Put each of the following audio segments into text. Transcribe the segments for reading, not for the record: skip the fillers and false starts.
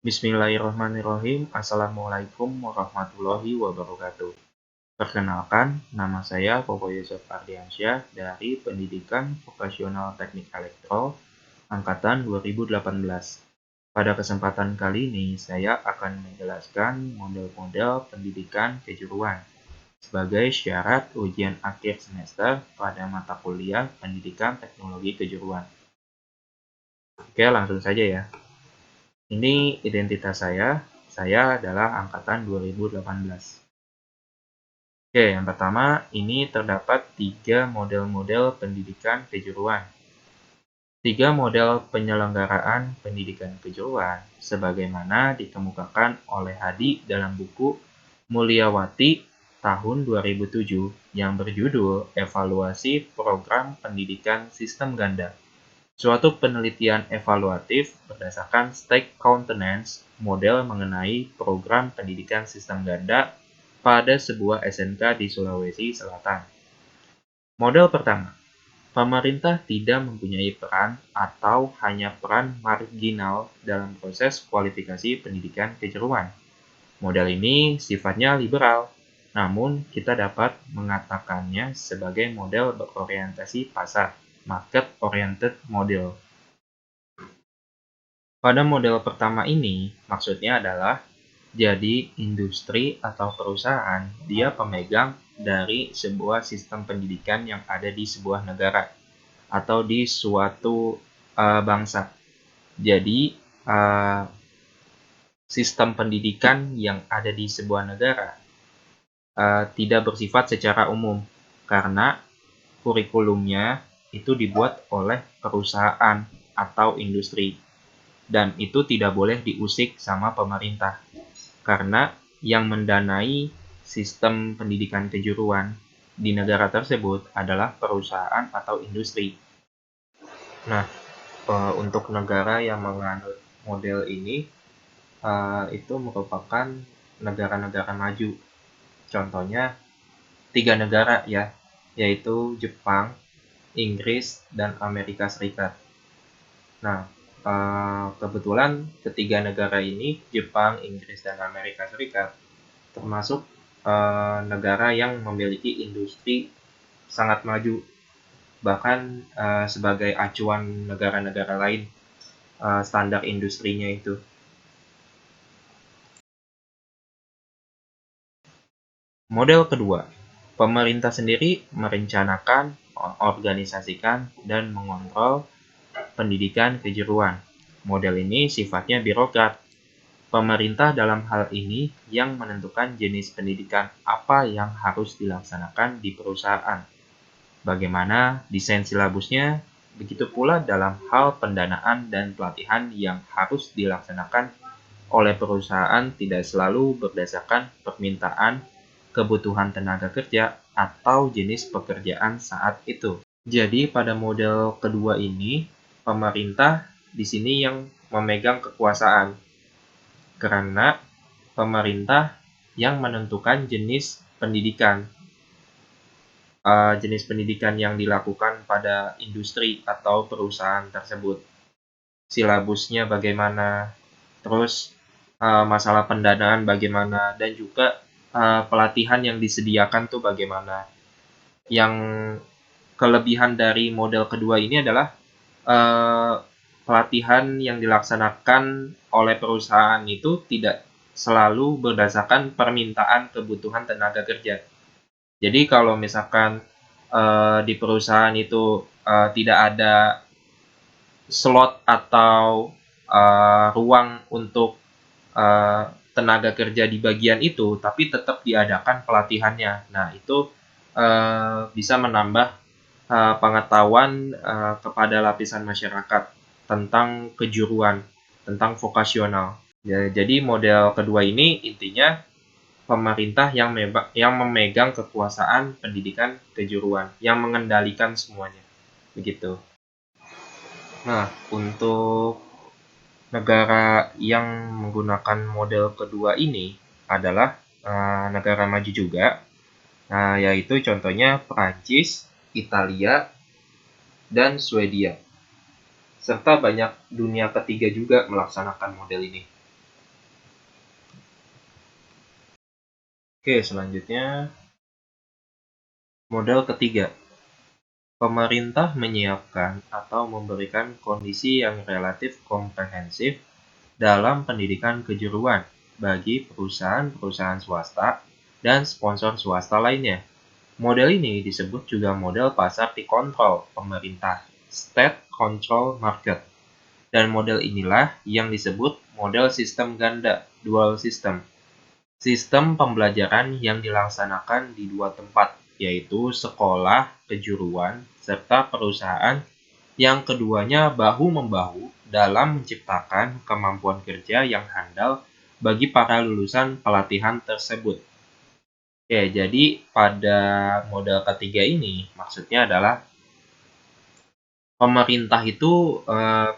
Bismillahirrahmanirrahim. Assalamualaikum warahmatullahi wabarakatuh. Perkenalkan, nama saya Koko Yusuf Ardiansyah dari Pendidikan Vokasional Teknik Elektro Angkatan 2018. Pada kesempatan kali ini, saya akan menjelaskan model-model pendidikan kejuruan sebagai syarat ujian akhir semester pada mata kuliah Pendidikan Teknologi Kejuruan. Oke, langsung saja ya. Ini identitas saya adalah angkatan 2018. Oke, yang pertama, ini terdapat 3 model-model pendidikan kejuruan. 3 model penyelenggaraan pendidikan kejuruan, sebagaimana dikemukakan oleh Hadi dalam buku Mulyawati tahun 2007 yang berjudul Evaluasi Program Pendidikan Sistem Ganda. Suatu penelitian evaluatif berdasarkan stake countenance model mengenai program pendidikan sistem ganda pada sebuah SMK di Sulawesi Selatan. Model pertama, pemerintah tidak mempunyai peran atau hanya peran marginal dalam proses kualifikasi pendidikan kejuruan. Model ini sifatnya liberal, namun kita dapat mengatakannya sebagai model berorientasi pasar. Market-oriented model. Pada model pertama ini, maksudnya adalah jadi industri atau perusahaan, dia pemegang dari sebuah sistem pendidikan yang ada di sebuah negara atau di suatu bangsa. Jadi, sistem pendidikan yang ada di sebuah negara tidak bersifat secara umum karena kurikulumnya itu dibuat oleh perusahaan atau industri, dan itu tidak boleh diusik sama pemerintah karena yang mendanai sistem pendidikan kejuruan di negara tersebut adalah perusahaan atau industri. Nah, untuk negara yang menganut model ini itu merupakan negara-negara maju. Contohnya 3 negara ya, yaitu Jepang, Inggris, dan Amerika Serikat. Nah, kebetulan ketiga negara ini, Jepang, Inggris, dan Amerika Serikat, termasuk negara yang memiliki industri sangat maju, bahkan sebagai acuan negara-negara lain standar industrinya itu. Model kedua, pemerintah sendiri merencanakan, mengorganisasikan, dan mengontrol pendidikan kejuruan. Model ini sifatnya birokrat. Pemerintah dalam hal ini yang menentukan jenis pendidikan apa yang harus dilaksanakan di perusahaan. Bagaimana desain silabusnya, begitu pula dalam hal pendanaan dan pelatihan yang harus dilaksanakan oleh perusahaan tidak selalu berdasarkan permintaan, kebutuhan tenaga kerja, atau jenis pekerjaan saat itu. Jadi pada model kedua ini, pemerintah di sini yang memegang kekuasaan, karena pemerintah yang menentukan jenis pendidikan. Jenis pendidikan yang dilakukan pada industri atau perusahaan tersebut. Silabusnya bagaimana, terus masalah pendanaan bagaimana, dan juga pelatihan yang disediakan tuh bagaimana. Yang kelebihan dari model kedua ini adalah pelatihan yang dilaksanakan oleh perusahaan itu tidak selalu berdasarkan permintaan kebutuhan tenaga kerja. Jadi kalau misalkan di perusahaan itu tidak ada slot atau ruang untuk tenaga kerja di bagian itu, tapi tetap diadakan pelatihannya. Nah, itu bisa menambah pengetahuan kepada lapisan masyarakat tentang kejuruan, tentang vokasional. Ya, jadi model kedua ini intinya pemerintah yang memegang kekuasaan pendidikan kejuruan, yang mengendalikan semuanya. Begitu. Nah, untuk negara yang menggunakan model kedua ini adalah negara maju juga, yaitu contohnya Prancis, Italia, dan Swedia. Serta banyak dunia ketiga juga melaksanakan model ini. Oke, selanjutnya model ketiga. Pemerintah menyiapkan atau memberikan kondisi yang relatif komprehensif dalam pendidikan kejuruan bagi perusahaan-perusahaan swasta dan sponsor swasta lainnya. Model ini disebut juga model pasar dikontrol pemerintah, State Control Market. Dan model inilah yang disebut model sistem ganda, dual system. Sistem pembelajaran yang dilaksanakan di dua tempat, yaitu sekolah kejuruan serta perusahaan yang keduanya bahu-membahu dalam menciptakan kemampuan kerja yang handal bagi para lulusan pelatihan tersebut. Oke, jadi pada model ketiga ini maksudnya adalah pemerintah itu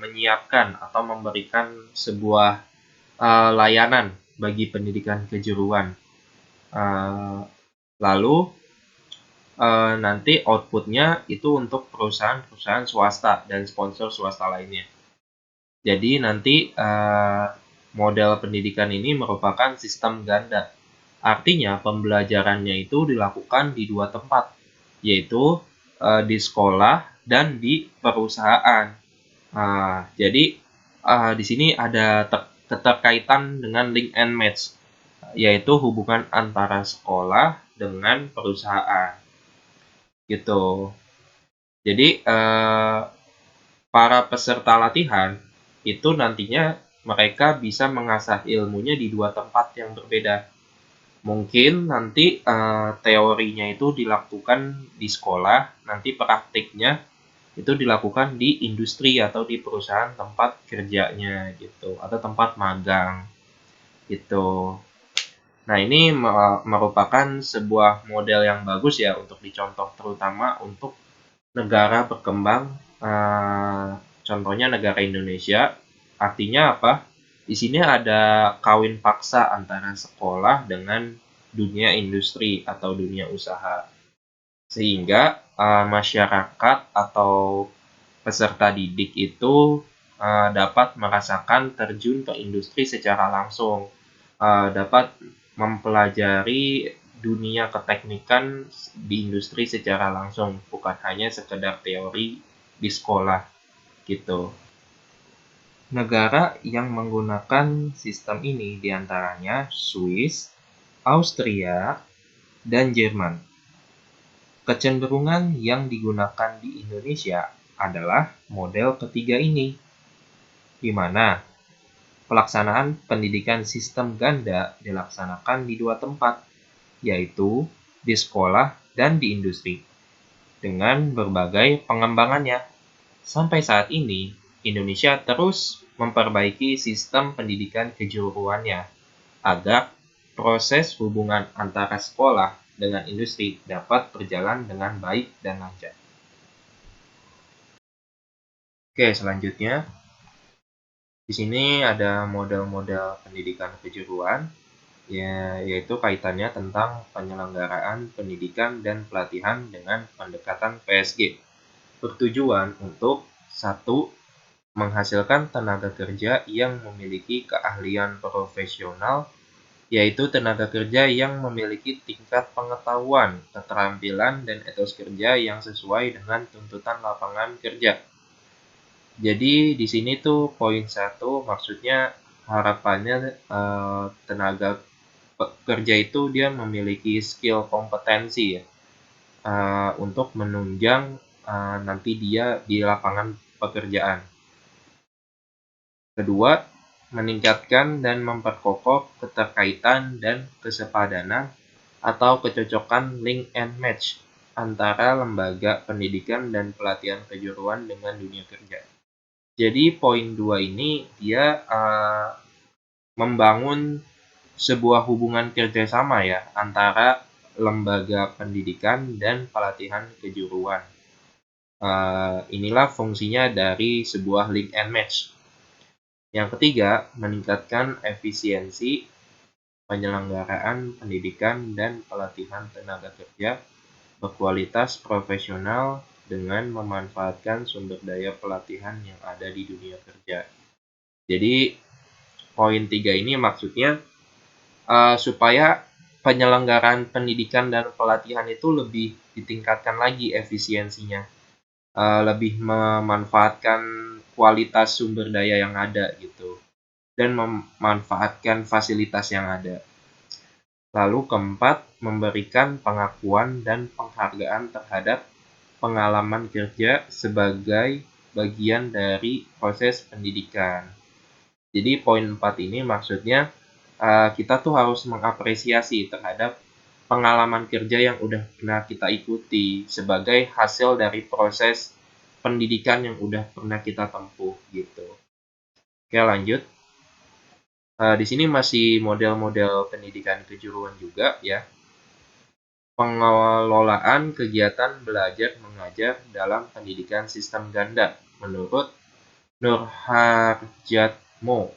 menyiapkan atau memberikan sebuah layanan bagi pendidikan kejuruan. Lalu nanti outputnya itu untuk perusahaan-perusahaan swasta dan sponsor swasta lainnya. Jadi nanti model pendidikan ini merupakan sistem ganda. Artinya pembelajarannya itu dilakukan di dua tempat, yaitu di sekolah dan di perusahaan. Jadi di sini ada keterkaitan dengan link and match, yaitu hubungan antara sekolah dengan perusahaan. Gitu. Jadi para peserta latihan itu nantinya mereka bisa mengasah ilmunya di dua tempat yang berbeda. Mungkin nanti teorinya itu dilakukan di sekolah, nanti praktiknya itu dilakukan di industri atau di perusahaan tempat kerjanya gitu, atau tempat magang gitu. Nah, ini merupakan sebuah model yang bagus ya untuk dicontoh, terutama untuk negara berkembang, contohnya negara Indonesia. Artinya apa? Di sini ada kawin paksa antara sekolah dengan dunia industri atau dunia usaha. Sehingga masyarakat atau peserta didik itu dapat merasakan terjun ke industri secara langsung, dapat mempelajari dunia keteknikan di industri secara langsung, bukan hanya sekedar teori di sekolah gitu. Negara yang menggunakan sistem ini diantaranya Swiss, Austria, dan Jerman. Kecenderungan yang digunakan di Indonesia adalah model ketiga ini, di mana pelaksanaan pendidikan sistem ganda dilaksanakan di dua tempat, yaitu di sekolah dan di industri, dengan berbagai pengembangannya. Sampai saat ini, Indonesia terus memperbaiki sistem pendidikan kejuruannya agar proses hubungan antara sekolah dengan industri dapat berjalan dengan baik dan lancar. Oke, selanjutnya di sini ada model-model pendidikan kejuruan, yaitu kaitannya tentang penyelenggaraan pendidikan dan pelatihan dengan pendekatan PSG. Bertujuan untuk satu, menghasilkan tenaga kerja yang memiliki keahlian profesional, yaitu tenaga kerja yang memiliki tingkat pengetahuan, keterampilan, dan etos kerja yang sesuai dengan tuntutan lapangan kerja. Jadi di sini tuh poin satu maksudnya harapannya tenaga kerja itu dia memiliki skill kompetensi ya, untuk menunjang nanti dia di lapangan pekerjaan. Kedua, meningkatkan dan memperkokoh keterkaitan dan kesepadanan atau kecocokan link and match antara lembaga pendidikan dan pelatihan kejuruan dengan dunia kerja. Jadi poin 2 ini dia membangun sebuah hubungan kerjasama ya antara lembaga pendidikan dan pelatihan kejuruan. Inilah fungsinya dari sebuah link and match. Yang ketiga, meningkatkan efisiensi penyelenggaraan pendidikan dan pelatihan tenaga kerja berkualitas profesional dengan memanfaatkan sumber daya pelatihan yang ada di dunia kerja. Jadi poin 3 ini maksudnya supaya penyelenggaraan pendidikan dan pelatihan itu lebih ditingkatkan lagi efisiensinya, lebih memanfaatkan kualitas sumber daya yang ada gitu, dan memanfaatkan fasilitas yang ada. Lalu keempat, memberikan pengakuan dan penghargaan terhadap pengalaman kerja sebagai bagian dari proses pendidikan. Jadi poin 4 ini maksudnya kita tuh harus mengapresiasi terhadap pengalaman kerja yang udah pernah kita ikuti sebagai hasil dari proses pendidikan yang udah pernah kita tempuh gitu. Oke, lanjut. Di sini masih model-model pendidikan kejuruan juga ya. Pengelolaan kegiatan belajar mengajar dalam pendidikan sistem ganda menurut Nurhardjatmo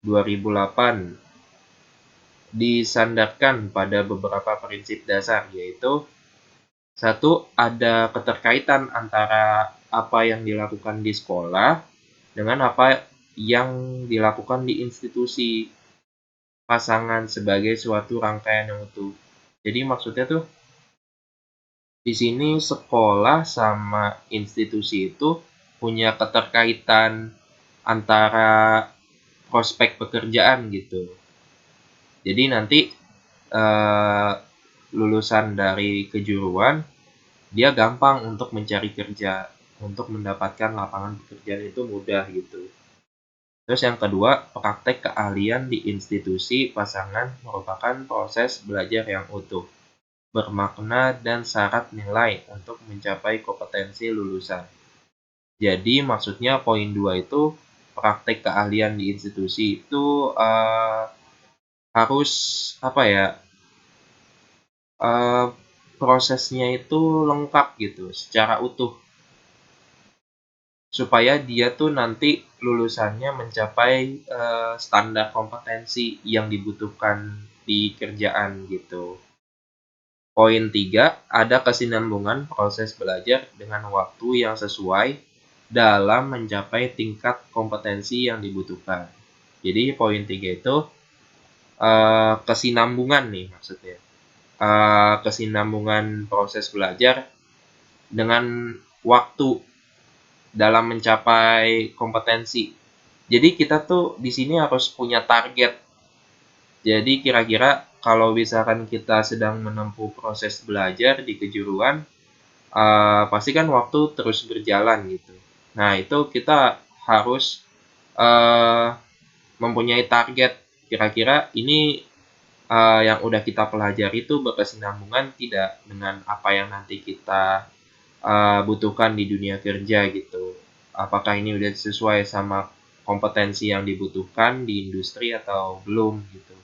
2008 disandarkan pada beberapa prinsip dasar, yaitu satu, ada keterkaitan antara apa yang dilakukan di sekolah dengan apa yang dilakukan di institusi pasangan sebagai suatu rangkaian yang utuh. Jadi maksudnya tuh di sini sekolah sama institusi itu punya keterkaitan antara prospek pekerjaan gitu. Jadi nanti lulusan dari kejuruan dia gampang untuk mencari kerja, untuk mendapatkan lapangan pekerjaan itu mudah gitu. Terus yang kedua, praktek keahlian di institusi pasangan merupakan proses belajar yang utuh, bermakna dan syarat nilai untuk mencapai kompetensi lulusan. Jadi maksudnya poin 2 itu praktek keahlian di institusi itu harus apa ya, prosesnya itu lengkap gitu secara utuh supaya dia tuh nanti lulusannya mencapai standar kompetensi yang dibutuhkan di kerjaan gitu. Poin 3, ada kesinambungan proses belajar dengan waktu yang sesuai dalam mencapai tingkat kompetensi yang dibutuhkan. Jadi poin 3 itu kesinambungan nih maksudnya. Kesinambungan proses belajar dengan waktu dalam mencapai kompetensi. Jadi kita tuh di sini harus punya target. Jadi kira-kira kalau misalkan kita sedang menempuh proses belajar di kejuruan, pasti kan waktu terus berjalan gitu. Nah, itu kita harus mempunyai target. Kira-kira ini yang udah kita pelajari itu berkesinambungan tidak dengan apa yang nanti kita butuhkan di dunia kerja gitu. Apakah ini udah sesuai sama kompetensi yang dibutuhkan di industri atau belum gitu.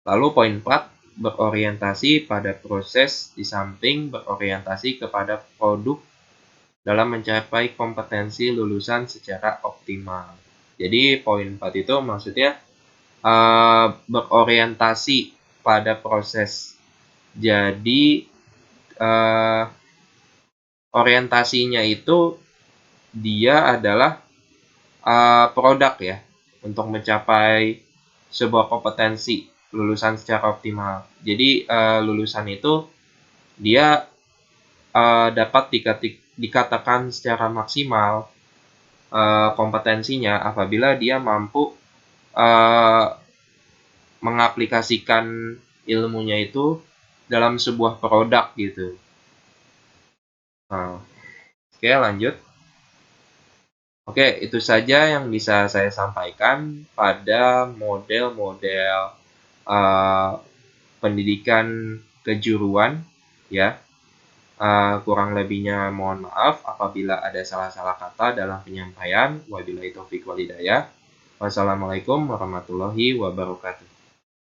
Lalu poin 4, berorientasi pada proses di samping berorientasi kepada produk dalam mencapai kompetensi lulusan secara optimal. Jadi poin 4 itu maksudnya berorientasi pada proses. Jadi orientasinya itu dia adalah produk ya untuk mencapai sebuah kompetensi lulusan secara optimal. Jadi lulusan itu dia dapat dikatakan secara maksimal kompetensinya apabila dia mampu mengaplikasikan ilmunya itu dalam sebuah produk gitu. Nah, oke, lanjut. Oke, itu saja yang bisa saya sampaikan pada model-model pendidikan kejuruan ya. Kurang lebihnya mohon maaf apabila ada salah-salah kata dalam penyampaian. Wabillahi taufiq wal hidayah. Wassalamualaikum warahmatullahi wabarakatuh.